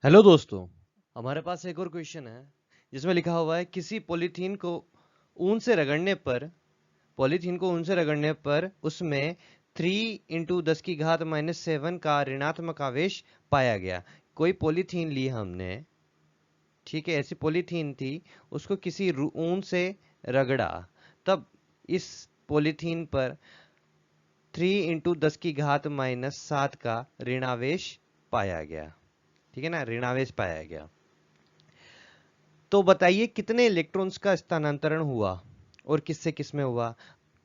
Hello दोस्तों। हमारे पास एक और क्वेश्चन है जिसमें लिखा हुआ है किसी ऊन से रगड़ने पर पॉलीथीन को ऊन से रगड़ने पर उसमें 3 × 10⁻⁷ का ऋणात्मक आवेश पाया गया। कोई पॉलीथीन ली हमने, ठीक है, ऐसी पॉलीथीन थी, उसको किसी ऊन से रगड़ा, तब इस पॉलीथीन पर 3 × 10⁻⁷ का ऋणावेश पाया गया। ठीक है ना, ऋणावेश पाया गया। तो बताइए कितने इलेक्ट्रॉन्स का स्थानांतरण हुआ और किससे किसमें हुआ।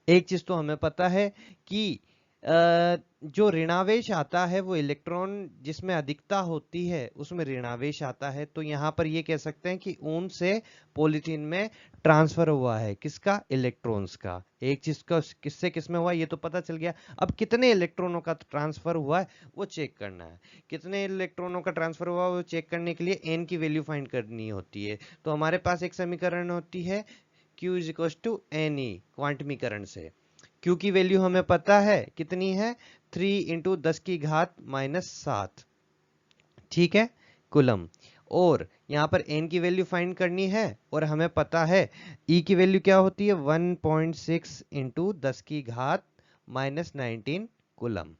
एक चीज तो हमें पता है कि जो ऋणावेश आता है वो इलेक्ट्रॉन जिसमें अधिकता होती है उसमें ऋणावेश आता है। तो यहां पर ये कह सकते हैं कि ऊन से पॉलीथीन में ट्रांसफर हुआ है, किसका, इलेक्ट्रॉन्स का। एक चीज का किससे किसमें हुआ ये तो पता चल गया। अब कितने इलेक्ट्रॉनों का ट्रांसफर हुआ है वो चेक करना है। कितने इलेक्ट्रॉनों का ट्रांसफर हुआ वो चेक करने के लिए एन की वैल्यू फाइंड करनी होती है। तो हमारे पास एक समीकरण होती है Q is equal to n e, क्वांटमीकरण से। Q की वैल्यू हमें पता है कितनी है, 3 × 10⁻⁷, ठीक है, कुलम। और यहाँ पर n की वैल्यू फाइंड करनी है और हमें पता है E की वैल्यू क्या होती है, 1.6 × 10⁻⁹ कुलम।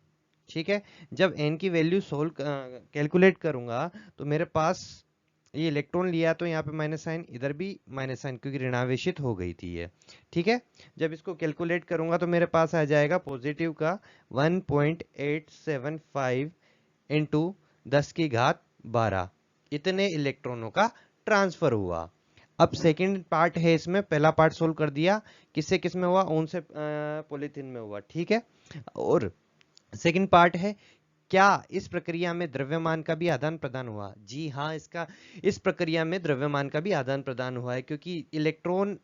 ठीक है, जब n की वैल्यू सोल्व कैलकुलेट करूंगा तो मेरे पास ये इलेक्ट्रॉन लिया तो यहाँ पे माइनस साइन, इधर भी माइनस साइन, क्योंकि ऋणावेशित हो गई थी ये। ठीक है, जब इसको कैलकुलेट करूंगा तो मेरे पास आ जाएगा पॉजिटिव का 1.875 इंटू 10⁻12। इतने इलेक्ट्रॉनों का ट्रांसफर हुआ। अब सेकंड पार्ट है इसमें, पहला पार्ट सोल्व कर दिया, किससे किसमें हुआ, ऊन से पॉलीथीन में हुआ। ठीक है, और सेकंड पार्ट है, क्या इस प्रक्रिया में द्रव्यमान का भी आदान प्रदान हुआ। जी हाँ, इस प्रक्रिया में द्रव्यमान का भी आदान प्रदान हुआ है, क्योंकि इलेक्ट्रॉन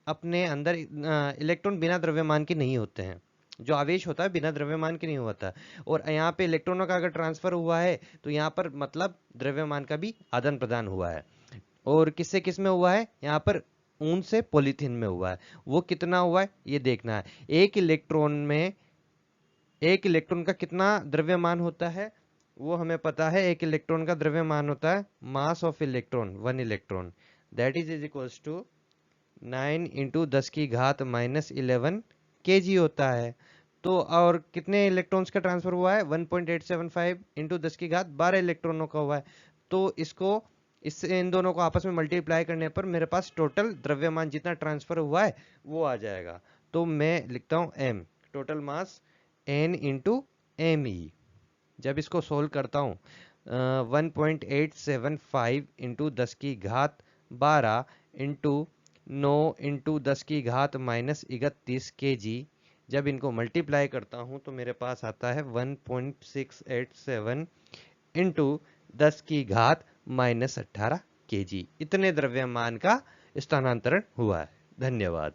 अपने अंदर इलेक्ट्रॉन बिना द्रव्यमान के नहीं होते हैं। जो आवेश होता है बिना द्रव्यमान के नहीं होता। और यहाँ पे इलेक्ट्रॉनों का अगर ट्रांसफर हुआ है तो यहाँ पर मतलब द्रव्यमान का भी आदान प्रदान हुआ है। और किससे किस में हुआ है, यहाँ पर ऊन से पॉलीथीन में हुआ है। वो कितना हुआ है ये देखना है। एक इलेक्ट्रॉन का कितना द्रव्यमान होता है वो हमें पता है। एक इलेक्ट्रॉन का द्रव्यमान होता है mass of electron, 1 electron, that is equals to 9 × 10⁻⁻11 kg होता है। तो और कितने इलेक्ट्रॉन्स का ट्रांसफर हुआ है, 1.875 इंटू 10⁻12 इलेक्ट्रॉनों का हुआ है। तो इससे इन दोनों को आपस में मल्टीप्लाई करने पर मेरे पास टोटल द्रव्यमान जितना ट्रांसफर हुआ है वो आ जाएगा। तो मैं लिखता हूं m, total mass n into m e. जब इसको सोल्व करता हूँ 1.875 इंटू 10⁻12 इंटू 9 × 10⁻−31 kg, जब इनको मल्टीप्लाई करता हूँ तो मेरे पास आता है 1.687 इंटू 10⁻−18 kg। इतने द्रव्यमान का स्थानांतरण हुआ है। धन्यवाद।